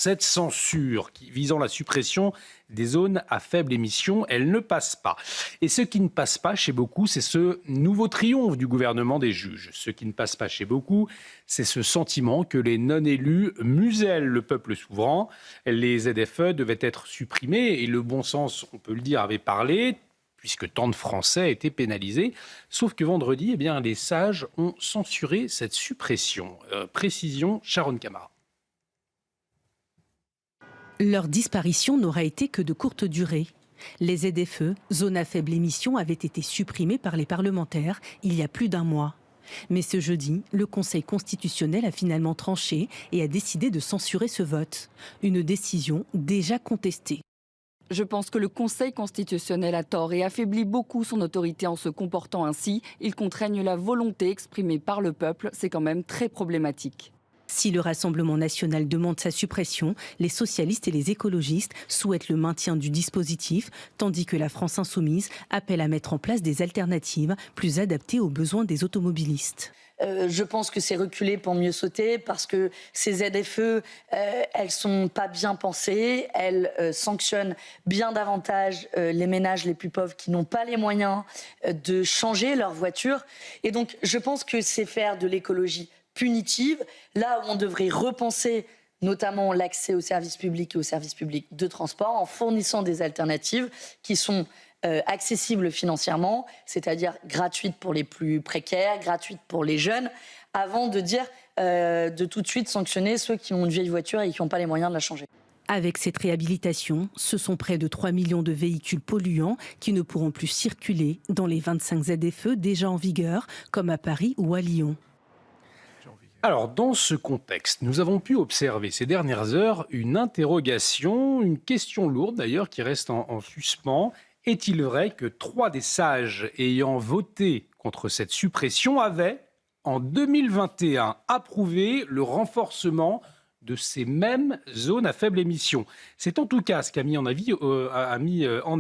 cette censure visant la suppression des zones à faible émission, elle ne passe pas. Et ce qui ne passe pas chez beaucoup, c'est ce nouveau triomphe du gouvernement des juges. Ce qui ne passe pas chez beaucoup, c'est ce sentiment que les non-élus musellent le peuple souverain. Les ZFE devaient être supprimés et le bon sens, on peut le dire, avait parlé, puisque tant de Français étaient pénalisés. Sauf que vendredi, eh bien, les sages ont censuré cette suppression. Précision, Sharon Camara. Leur disparition n'aura été que de courte durée. Les ZFE, zones à faible émission, avaient été supprimées par les parlementaires il y a plus d'un mois. Mais ce jeudi, le Conseil constitutionnel a finalement tranché et a décidé de censurer ce vote. Une décision déjà contestée. Je pense que le Conseil constitutionnel a tort et affaiblit beaucoup son autorité en se comportant ainsi. Il contraigne la volonté exprimée par le peuple. C'est quand même très problématique. Si le Rassemblement national demande sa suppression, les socialistes et les écologistes souhaitent le maintien du dispositif, tandis que la France insoumise appelle à mettre en place des alternatives plus adaptées aux besoins des automobilistes. Je pense que c'est reculer pour mieux sauter parce que ces ZFE, elles sont pas bien pensées, elles sanctionnent bien davantage les ménages les plus pauvres qui n'ont pas les moyens de changer leur voiture. Et donc, je pense que c'est faire de l'écologie punitive, là où on devrait repenser notamment l'accès aux services publics et aux services publics de transport en fournissant des alternatives qui sont accessibles financièrement, c'est-à-dire gratuites pour les plus précaires, gratuites pour les jeunes, avant de dire de tout de suite sanctionner ceux qui ont une vieille voiture et qui n'ont pas les moyens de la changer. Avec cette réhabilitation, ce sont près de 3 millions de véhicules polluants qui ne pourront plus circuler dans les 25 ZFE déjà en vigueur, comme à Paris ou à Lyon. Alors, dans ce contexte, nous avons pu observer ces dernières heures une interrogation, une question lourde d'ailleurs, qui reste en suspens. Est-il vrai que 3 des sages ayant voté contre cette suppression avaient, en 2021, approuvé le renforcement de ces mêmes zones à faible émission? C'est en tout cas ce qu'a mis en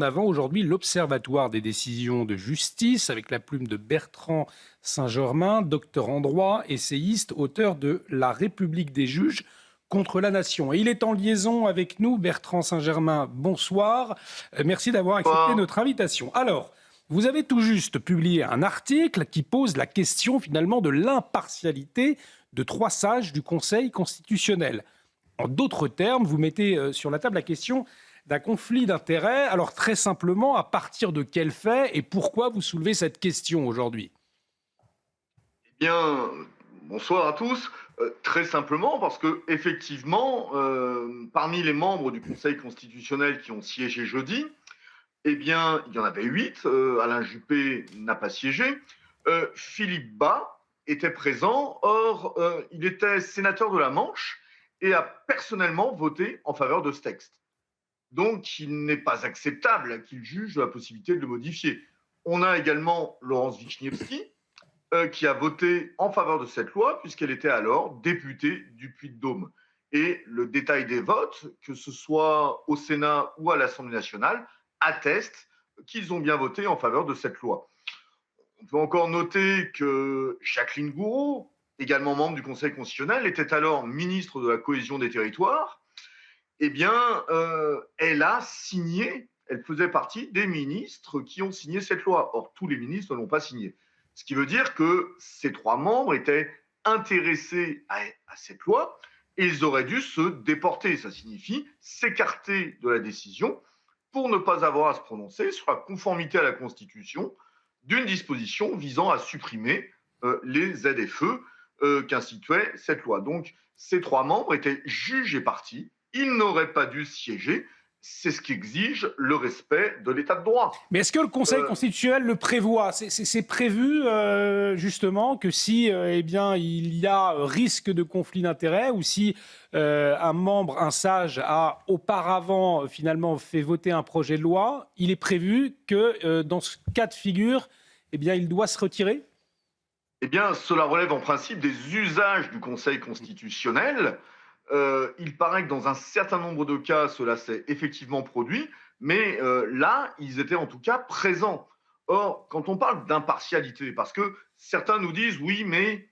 avant aujourd'hui l'Observatoire des décisions de justice, avec la plume de Bertrand Saint-Germain, docteur en droit, essayiste, auteur de La République des juges contre la nation. Et il est en liaison avec nous, Bertrand Saint-Germain. Bonsoir. Merci d'avoir accepté notre invitation. Alors, vous avez tout juste publié un article qui pose la question finalement de l'impartialité de 3 sages du Conseil constitutionnel. En d'autres termes, vous mettez sur la table la question d'un conflit d'intérêts. Alors très simplement, à partir de quels faits et pourquoi vous soulevez cette question aujourd'hui? Eh bien, bonsoir à tous. Très simplement parce que effectivement, parmi les membres du Conseil constitutionnel qui ont siégé jeudi, eh bien, il y en avait 8. Alain Juppé n'a pas siégé. Philippe Bas était présent. Or, il était sénateur de la Manche et a personnellement voté en faveur de ce texte. Donc, il n'est pas acceptable qu'il juge la possibilité de le modifier. On a également Laurence Vichnievsky, qui a voté en faveur de cette loi, puisqu'elle était alors députée du Puy-de-Dôme. Et le détail des votes, que ce soit au Sénat ou à l'Assemblée nationale, atteste qu'ils ont bien voté en faveur de cette loi. On peut encore noter que Jacqueline Gourault, également membre du Conseil constitutionnel, était alors ministre de la Cohésion des territoires. Eh bien, elle a signé, elle faisait partie des ministres qui ont signé cette loi. Or, tous les ministres ne l'ont pas signée. Ce qui veut dire que ces 3 membres étaient intéressés à cette loi et ils auraient dû se déporter. Ça signifie s'écarter de la décision pour ne pas avoir à se prononcer sur la conformité à la Constitution d'une disposition visant à supprimer les ZFE qu'instituait cette loi. Donc, ces 3 membres étaient juges et parties. Ils n'auraient pas dû siéger. C'est ce qui exige le respect de l'état de droit. Mais est-ce que le Conseil constitutionnel le prévoit? C'est prévu justement que si eh bien, il y a risque de conflit d'intérêts ou si un membre, un sage, a auparavant finalement fait voter un projet de loi, il est prévu que dans ce cas de figure, eh bien, il doit se retirer? Eh bien, cela relève en principe des usages du Conseil constitutionnel. Il paraît que dans un certain nombre de cas, cela s'est effectivement produit, mais là, ils étaient en tout cas présents. Or, quand on parle d'impartialité, parce que certains nous disent oui, mais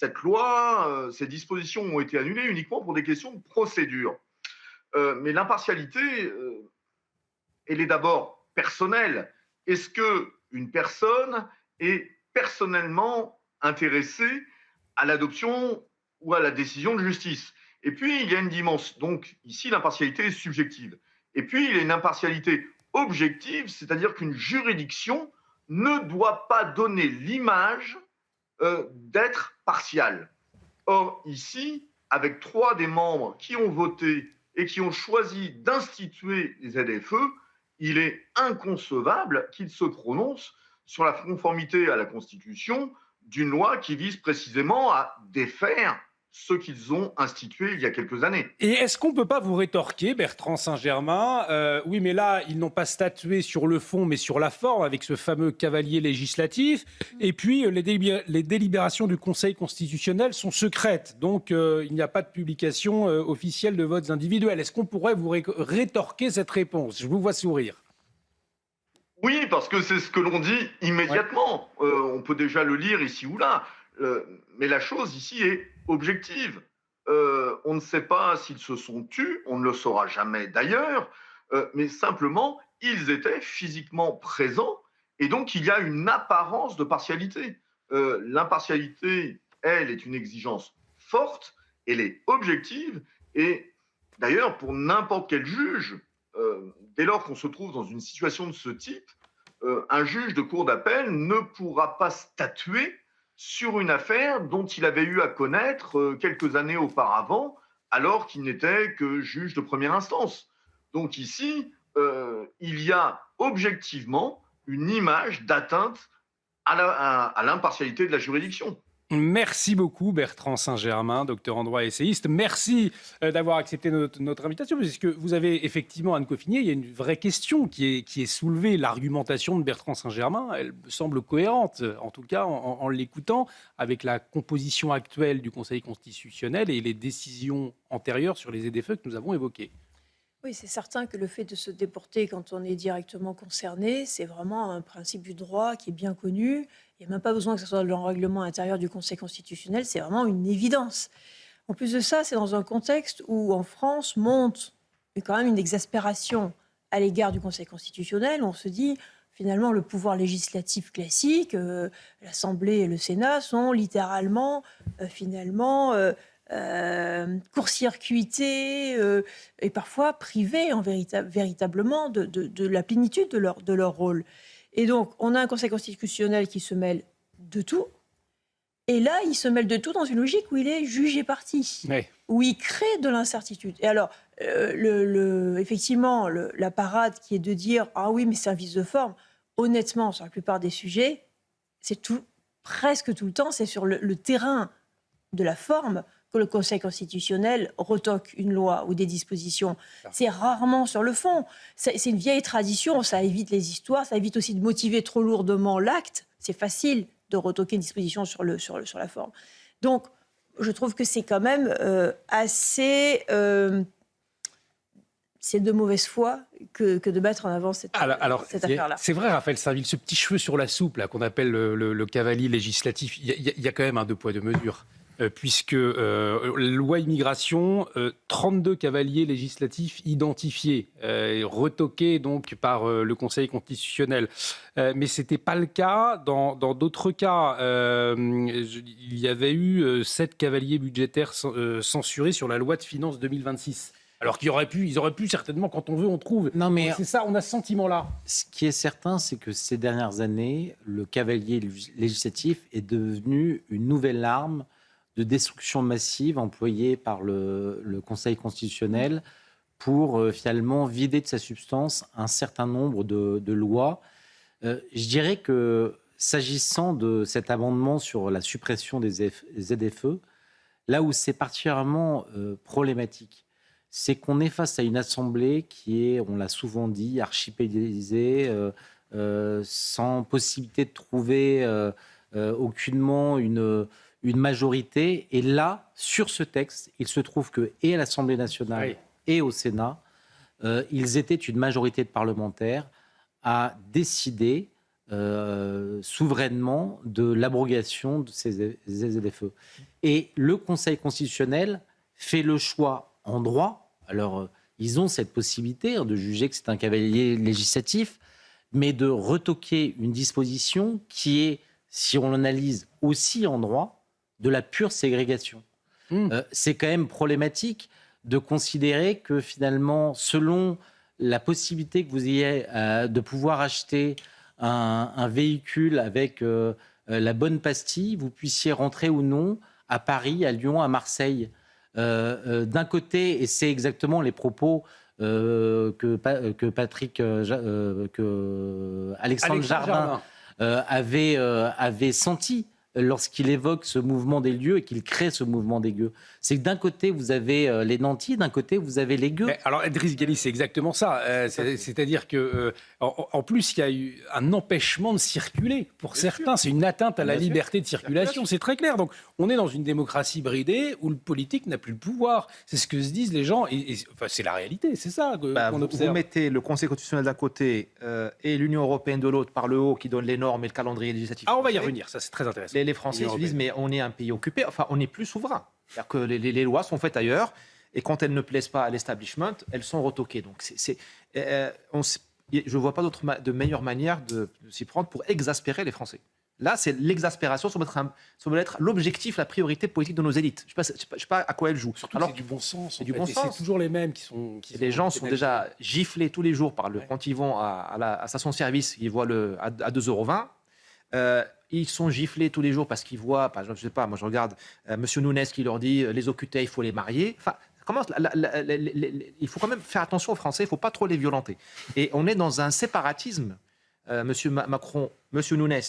cette loi, ces dispositions ont été annulées uniquement pour des questions de procédure. Mais l'impartialité, elle est d'abord personnelle. Est-ce qu'une personne est personnellement intéressée à l'adoption ou à la décision de justice? Et puis, il y a une dimension. Donc, ici, l'impartialité est subjective. Et puis, il y a une impartialité objective, c'est-à-dire qu'une juridiction ne doit pas donner l'image d'être partiale. Or, ici, avec 3 des membres qui ont voté et qui ont choisi d'instituer les ZFE, il est inconcevable qu'ils se prononcent sur la conformité à la Constitution d'une loi qui vise précisément à défaire ce qu'ils ont institué il y a quelques années. Et est-ce qu'on ne peut pas vous rétorquer, Bertrand Saint-Germain, oui, mais là, ils n'ont pas statué sur le fond, mais sur la forme, avec ce fameux cavalier législatif. Et puis, les délibérations du Conseil constitutionnel sont secrètes. Donc, il n'y a pas de publication officielle de votes individuels. Est-ce qu'on pourrait vous rétorquer cette réponse? Je vous vois sourire. Oui, parce que c'est ce que l'on dit immédiatement. Ouais. On peut déjà le lire ici ou là. Mais la chose ici est objective. On ne sait pas s'ils se sont tus, on ne le saura jamais d'ailleurs, mais simplement, ils étaient physiquement présents et donc il y a une apparence de partialité. L'impartialité, elle, est une exigence forte, elle est objective et d'ailleurs, pour n'importe quel juge, dès lors qu'on se trouve dans une situation de ce type, un juge de cour d'appel ne pourra pas statuer sur une affaire dont il avait eu à connaître quelques années auparavant, alors qu'il n'était que juge de première instance. Donc ici, il y a objectivement une image d'atteinte à l'impartialité de la juridiction. Merci beaucoup Bertrand Saint-Germain, docteur en droit et essayiste. Merci d'avoir accepté notre invitation, puisque vous avez effectivement, Anne Coffinier, il y a une vraie question qui est soulevée. L'argumentation de Bertrand Saint-Germain, elle me semble cohérente, en tout cas en l'écoutant, avec la composition actuelle du Conseil constitutionnel et les décisions antérieures sur les ZFE que nous avons évoquées. Oui, c'est certain que le fait de se déporter quand on est directement concerné, c'est vraiment un principe du droit qui est bien connu. Il n'y a même pas besoin que ce soit dans le règlement intérieur du Conseil constitutionnel, c'est vraiment une évidence. En plus de ça, c'est dans un contexte où en France monte quand même une exaspération à l'égard du Conseil constitutionnel. On se dit, finalement, le pouvoir législatif classique, l'Assemblée et le Sénat sont littéralement, court-circuités et parfois privés véritablement de la plénitude de leur rôle. Et donc, on a un Conseil constitutionnel qui se mêle de tout. Et là, il se mêle de tout dans une logique où il est jugé parti, oui, où il crée de l'incertitude. Et alors, effectivement, la parade qui est de dire « Ah oui, mais c'est un vice de forme », honnêtement, sur la plupart des sujets, c'est presque tout le temps, c'est sur le terrain de la forme que le Conseil constitutionnel retoque une loi ou des dispositions. C'est rarement sur le fond. C'est une vieille tradition, ça évite les histoires, ça évite aussi de motiver trop lourdement l'acte. C'est facile de retoquer une disposition sur la forme. Donc, je trouve que c'est quand même assez... c'est de mauvaise foi que de mettre en avant cette affaire-là. C'est vrai, Raphaël Steinville, ce petit cheveu sur la soupe là, qu'on appelle le cavalier législatif, il y a quand même un 2 poids 2 mesures. Puisque loi immigration, 32 cavaliers législatifs identifiés, retoqués donc par le Conseil constitutionnel. Mais ce n'était pas le cas dans d'autres cas. Il y avait eu 7 cavaliers budgétaires censurés sur la loi de finances 2026. Alors qu'ils auraient pu certainement, quand on veut, on trouve. Non, mais c'est ça, on a ce sentiment-là. Ce qui est certain, c'est que ces dernières années, le cavalier législatif est devenu une nouvelle arme de destruction massive employée par le Conseil constitutionnel pour finalement vider de sa substance un certain nombre de lois. Je dirais que s'agissant de cet amendement sur la suppression des ZFE, là où c'est particulièrement problématique, c'est qu'on est face à une assemblée qui est, on l'a souvent dit, archipélisée, sans possibilité de trouver aucunement une majorité. Et là, sur ce texte, il se trouve que, et à l'Assemblée nationale et au Sénat, ils étaient une majorité de parlementaires à décider souverainement de l'abrogation de ces ZFE. Et le Conseil constitutionnel fait le choix en droit, alors ils ont cette possibilité de juger que c'est un cavalier législatif, mais de retoquer une disposition qui est, si on l'analyse aussi en droit, de la pure ségrégation. C'est quand même problématique de considérer que finalement, selon la possibilité que vous ayez de pouvoir acheter un véhicule avec la bonne pastille, vous puissiez rentrer ou non à Paris, à Lyon, à Marseille. D'un côté, et c'est exactement les propos que Alexandre Jardin avait senti lorsqu'il évoque ce mouvement des lieux et qu'il crée ce mouvement des gueux. C'est que d'un côté, vous avez les nantis, d'un côté, vous avez les gueux. Alors, Idriss Gueli, c'est exactement ça. C'est-à-dire que, en plus, il y a eu un empêchement de circuler. Pour certains, c'est une atteinte à la liberté de circulation. C'est très clair. Donc, on est dans une démocratie bridée où le politique n'a plus le pouvoir. C'est ce que se disent les gens. Enfin, c'est la réalité. C'est ça qu'on observe. Vous mettez le Conseil constitutionnel d'un côté et l'Union européenne de l'autre par le haut qui donne les normes et le calendrier législatif. Ah, on va y revenir. Ça, c'est très intéressant. Les Français se disent, mais on est un pays occupé. Enfin, on n'est plus souverain. C'est-à-dire que les lois sont faites ailleurs et quand elles ne plaisent pas à l'establishment, elles sont retoquées. Donc, je ne vois pas de meilleure manière de s'y prendre pour exaspérer les Français. Là, c'est l'exaspération, ça doit être l'objectif, la priorité politique de nos élites. Je ne sais pas à quoi elles jouent. Surtout, c'est du bon sens. C'est du bon sens. C'est toujours les mêmes qui sont... Les gens sont déjà giflés tous les jours quand ils vont à la station-service, ils voient à 2,20 €. Ils sont giflés tous les jours parce qu'ils voient, par exemple, je sais pas, moi je regarde Monsieur Nunes qui leur dit les OQTF, il faut les marier. Enfin, il faut quand même faire attention aux Français, il ne faut pas trop les violenter. Et on est dans un séparatisme. Monsieur Macron, Monsieur Nunes,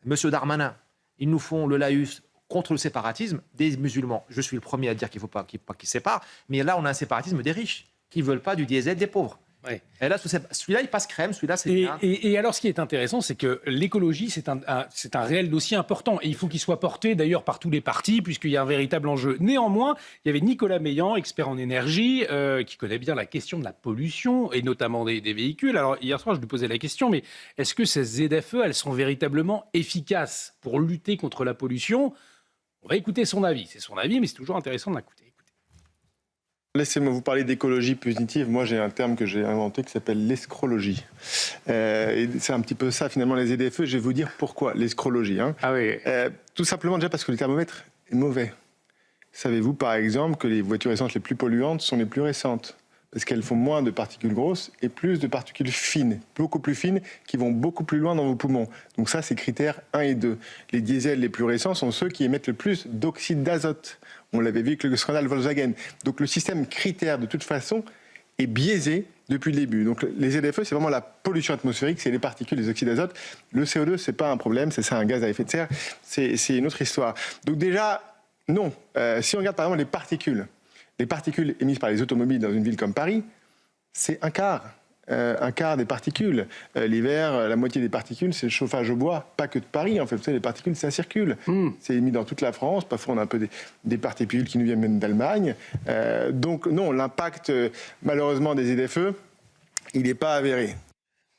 Monsieur Darmanin, ils nous font le laïus contre le séparatisme des musulmans. Je suis le premier à dire qu'il ne faut pas qu'ils séparent, mais là on a un séparatisme des riches qui ne veulent pas du diesel des pauvres. Ouais. Et là, celui-là, il passe crème, celui-là, c'est bien. Et alors, ce qui est intéressant, c'est que l'écologie, c'est un réel dossier important. Et il faut qu'il soit porté, d'ailleurs, par tous les partis, puisqu'il y a un véritable enjeu. Néanmoins, il y avait Nicolas Meillan, expert en énergie, qui connaît bien la question de la pollution, et notamment des véhicules. Alors, hier soir, je lui posais la question, mais est-ce que ces ZFE, elles sont véritablement efficaces pour lutter contre la pollution? On va écouter son avis. C'est son avis, mais c'est toujours intéressant de l'écouter. Laissez-moi vous parler d'écologie positive. Moi, j'ai un terme que j'ai inventé qui s'appelle l'escrologie. Et c'est un petit peu ça, finalement, les ZFE. Je vais vous dire pourquoi l'escrologie. Ah oui. Tout simplement déjà parce que le thermomètre est mauvais. Savez-vous, par exemple, que les voitures essences les plus polluantes sont les plus récentes? Parce qu'elles font moins de particules grosses et plus de particules fines, beaucoup plus fines, qui vont beaucoup plus loin dans vos poumons. Donc ça, c'est critères 1 et 2. Les diesels les plus récents sont ceux qui émettent le plus d'oxyde d'azote. On l'avait vu avec le scandale Volkswagen. Donc le système critère, de toute façon, est biaisé depuis le début. Donc les ZFE, c'est vraiment la pollution atmosphérique, c'est les particules, les oxydes d'azote. Le CO2, c'est pas un problème, c'est ça un gaz à effet de serre, c'est une autre histoire. Donc déjà, non. Si on regarde par exemple les particules émises par les automobiles dans une ville comme Paris, c'est un quart des particules. L'hiver, la moitié des particules, c'est le chauffage au bois, pas que de Paris. En fait, vous savez, les particules, ça circule. C'est émis dans toute la France. Parfois, on a un peu des particules qui nous viennent même d'Allemagne. Donc, non, l'impact, malheureusement, des ZFE, il n'est pas avéré.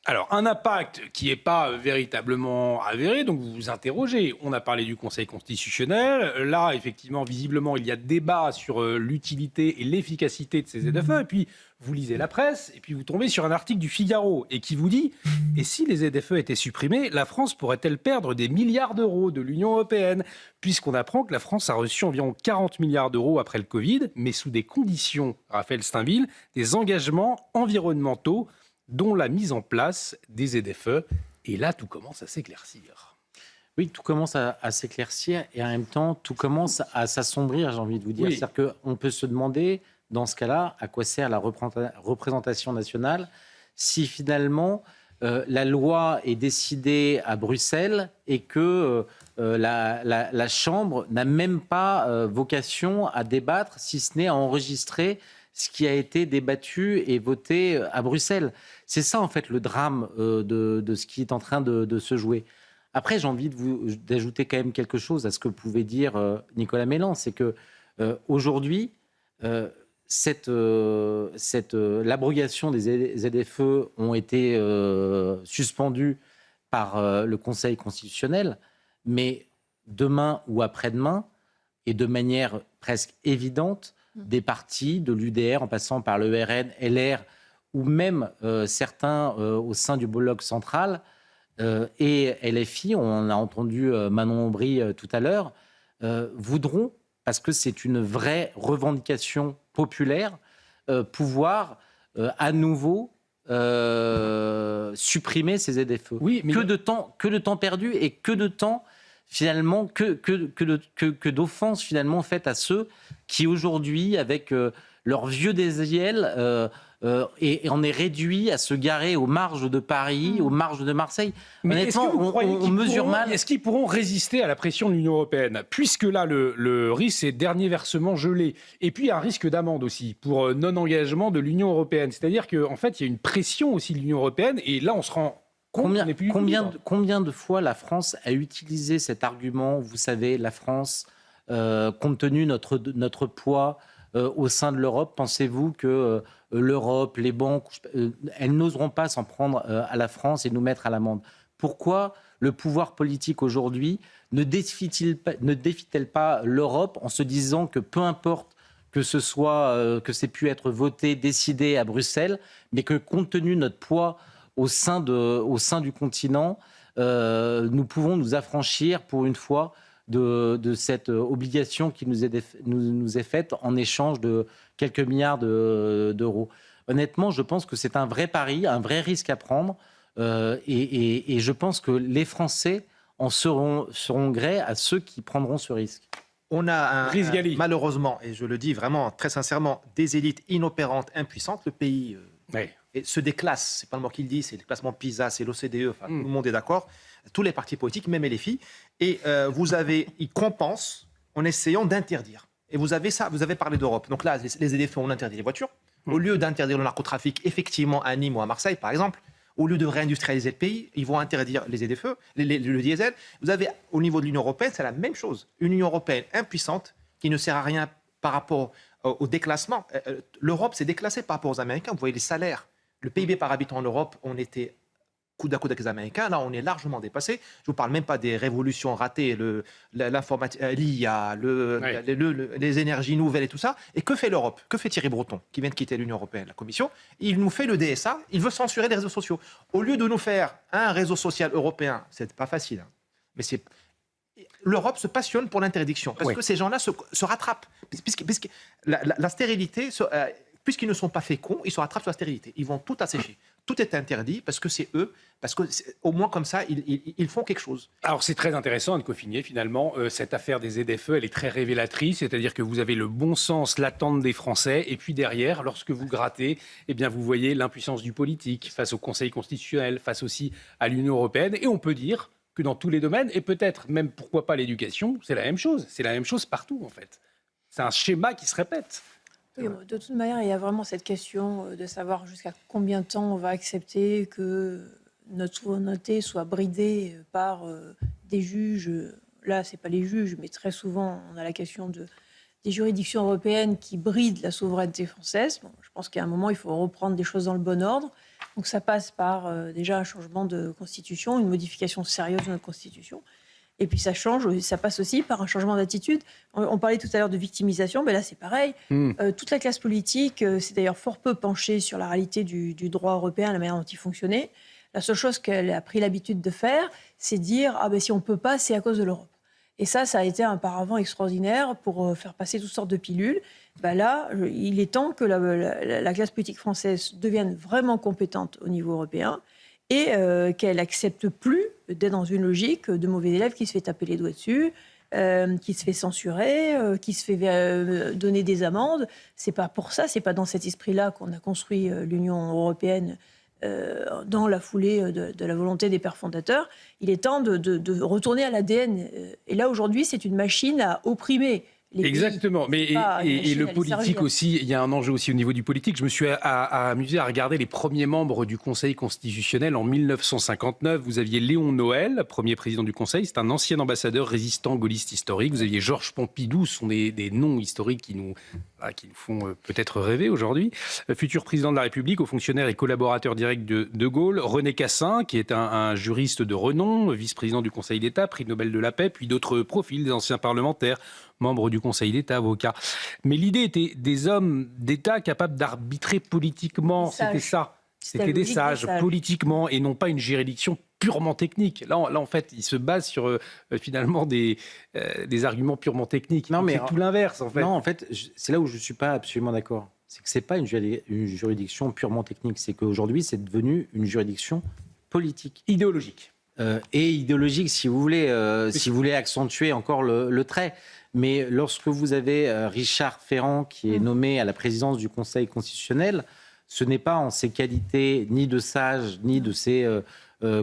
Alors, un impact qui n'est pas véritablement avéré, donc vous vous interrogez. On a parlé du Conseil constitutionnel. Là, effectivement, visiblement, il y a débat sur l'utilité et l'efficacité de ces ZFE. Et puis, vous lisez la presse, et puis vous tombez sur un article du Figaro, et qui vous dit « Et si les ZFE étaient supprimés, la France pourrait-elle perdre des milliards d'euros de l'Union européenne ?» Puisqu'on apprend que la France a reçu environ 40 milliards d'euros après le Covid, mais sous des conditions, Raphaël Steinville, des engagements environnementaux, dont la mise en place des ZFE. Et là, tout commence à s'éclaircir. Oui, tout commence à s'éclaircir et en même temps, tout commence à s'assombrir, j'ai envie de vous dire. Oui. C'est-à-dire qu'on peut se demander, dans ce cas-là, à quoi sert la représentation nationale si finalement la loi est décidée à Bruxelles et que la Chambre n'a même pas vocation à débattre, si ce n'est à enregistrer ce qui a été débattu et voté à Bruxelles. C'est ça, en fait, le drame de ce qui est en train de se jouer. Après, j'ai envie d'ajouter quand même quelque chose à ce que pouvait dire Nicolas Meillan. C'est que aujourd'hui, l'abrogation des ZFE ont été suspendues par le Conseil constitutionnel, mais demain ou après-demain, et de manière presque évidente, des partis de l'UDR en passant par le RN, LR ou même certains au sein du bloc central et LFI, on a entendu Manon Aubry tout à l'heure, voudront, parce que c'est une vraie revendication populaire, pouvoir à nouveau supprimer ces ZFE. Oui, mais que de temps perdu et que de temps finalement que d'offenses finalement faites à ceux qui aujourd'hui avec leurs vieux désiels et on est réduit à se garer aux marges de Paris, aux marges de Marseille. Mais honnêtement, on mesure mal. Est-ce qu'ils pourront résister à la pression de l'Union européenne? Puisque là, le risque, c'est dernier versement gelé. Et puis, il y a un risque d'amende aussi pour non-engagement de l'Union européenne. C'est-à-dire qu'en fait, il y a une pression aussi de l'Union européenne. Et là, on se rend compte qu'on n'est plus Combien de fois la France a utilisé cet argument? Vous savez, la France, compte tenu de notre poids au sein de l'Europe, pensez-vous que l'Europe, les banques, elles n'oseront pas s'en prendre à la France et nous mettre à l'amende? Pourquoi le pouvoir politique aujourd'hui ne défie-t-elle pas l'Europe en se disant que peu importe que ce soit que c'est pu être voté, décidé à Bruxelles, mais que compte tenu de notre poids au sein du continent, nous pouvons nous affranchir pour une fois de cette obligation qui nous est faite en échange de quelques milliards d'euros. Honnêtement, je pense que c'est un vrai pari, un vrai risque à prendre. Et je pense que les Français en seront gré à ceux qui prendront ce risque. On a malheureusement, et je le dis vraiment très sincèrement, des élites inopérantes, impuissantes. Le pays se déclasse. C'est pas le mot qu'il dit, c'est le classement PISA, c'est l'OCDE. Enfin, tout le monde est d'accord. Tous les partis politiques, même LFI. Et ils compensent en essayant d'interdire. Et vous avez parlé d'Europe. Donc là, les ZFE ont interdit les voitures. Au lieu d'interdire le narcotrafic, effectivement, à Nîmes ou à Marseille, par exemple, au lieu de réindustrialiser le pays, ils vont interdire les ZFE, le diesel. Vous avez, au niveau de l'Union européenne, c'est la même chose. Une Union européenne impuissante qui ne sert à rien par rapport au déclassement. L'Europe s'est déclassée par rapport aux Américains. Vous voyez les salaires. Le PIB par habitant en Europe, on était coude à coude avec les Américains. Là, on est largement dépassé. Je ne vous parle même pas des révolutions ratées, l'informatique, l'IA, les énergies nouvelles et tout ça. Et que fait l'Europe? Que fait Thierry Breton, qui vient de quitter l'Union européenne, la Commission? Il nous fait le DSA. Il veut censurer les réseaux sociaux. Au lieu de nous faire un réseau social européen, c'est pas facile, hein, mais l'Europe se passionne pour l'interdiction. Parce que ces gens-là se rattrapent. Puisque la stérilité... Puisqu'ils ne sont pas féconds, ils se rattrapent sur la stérilité. Ils vont tout assécher. Tout est interdit parce que c'est eux, parce qu'au moins comme ça, ils font quelque chose. Alors c'est très intéressant, Anne Coffinier, finalement. Cette affaire des ZFE, elle est très révélatrice, c'est-à-dire que vous avez le bon sens, l'attente des Français, et puis derrière, lorsque vous grattez, eh bien, vous voyez l'impuissance du politique face au Conseil constitutionnel, face aussi à l'Union européenne, et on peut dire que dans tous les domaines, et peut-être même, pourquoi pas l'éducation, c'est la même chose. C'est la même chose partout, en fait. C'est un schéma qui se répète. Oui, de toute manière, il y a vraiment cette question de savoir jusqu'à combien de temps on va accepter que notre souveraineté soit bridée par des juges. Là, ce n'est pas les juges, mais très souvent, on a la question des juridictions européennes qui brident la souveraineté française. Bon, je pense qu'à un moment, il faut reprendre des choses dans le bon ordre. Donc ça passe par déjà un changement de constitution, une modification sérieuse de notre constitution. Et puis ça passe aussi par un changement d'attitude. On parlait tout à l'heure de victimisation, mais là c'est pareil. Toute la classe politique s'est d'ailleurs fort peu penchée sur la réalité du droit européen, la manière dont il fonctionnait. La seule chose qu'elle a pris l'habitude de faire, c'est dire si on ne peut pas, c'est à cause de l'Europe. Et ça a été un paravent extraordinaire pour faire passer toutes sortes de pilules. Là, il est temps que la classe politique française devienne vraiment compétente au niveau européen et qu'elle n'accepte plus d'être dans une logique de mauvais élève qui se fait taper les doigts dessus, qui se fait censurer, qui se fait donner des amendes. C'est pas pour ça, c'est pas dans cet esprit-là qu'on a construit l'Union européenne dans la foulée de la volonté des pères fondateurs. Il est temps de retourner à l'ADN. Et là, aujourd'hui, c'est une machine à opprimer Exactement, mais et le politique aussi, il y a un enjeu aussi au niveau du politique. Je me suis amusé à regarder les premiers membres du Conseil constitutionnel en 1959. Vous aviez Léon Noël, premier président du Conseil, c'est un ancien ambassadeur résistant gaulliste historique. Vous aviez Georges Pompidou, ce sont des noms historiques qui nous font peut-être rêver aujourd'hui. Futur président de la République, haut fonctionnaire et collaborateur direct de Gaulle. René Cassin, qui est un juriste de renom, vice-président du Conseil d'État, prix Nobel de la paix, puis d'autres profils, des anciens parlementaires, membres du Conseil d'État, avocats. Mais l'idée était des hommes d'État capables d'arbitrer politiquement. C'était ça. C'était des sages politiquement et non pas une juridiction purement technique. Là, en fait, il se base sur finalement des arguments purement techniques. Non, mais c'est tout l'inverse, en fait. Non, en fait, c'est là où je ne suis pas absolument d'accord. C'est que ce n'est pas une juridiction purement technique. C'est qu'aujourd'hui, c'est devenu une juridiction politique. Idéologique. Et idéologique, si vous voulez, si vous voulez accentuer encore le trait. Mais lorsque vous avez Richard Ferrand qui est nommé à la présidence du Conseil constitutionnel, ce n'est pas en ses qualités ni de sage, ni de ses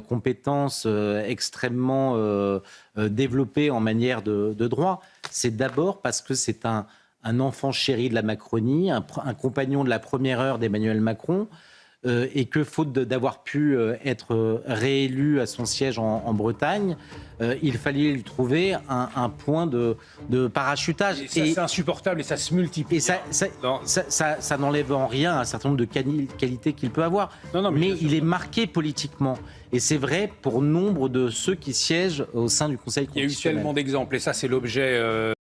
compétences extrêmement développées en matière de droit. C'est d'abord parce que c'est un enfant chéri de la Macronie, un compagnon de la première heure d'Emmanuel Macron, et que, faute d'avoir pu être réélu à son siège en Bretagne, il fallait lui trouver un point de parachutage. Et ça, c'est insupportable et ça se multiplie. Et ça n'enlève en rien un certain nombre de qualités qu'il peut avoir. Mais il est marqué politiquement. Et c'est vrai pour nombre de ceux qui siègent au sein du Conseil constitutionnel. Il y a eu tellement d'exemples, et ça c'est l'objet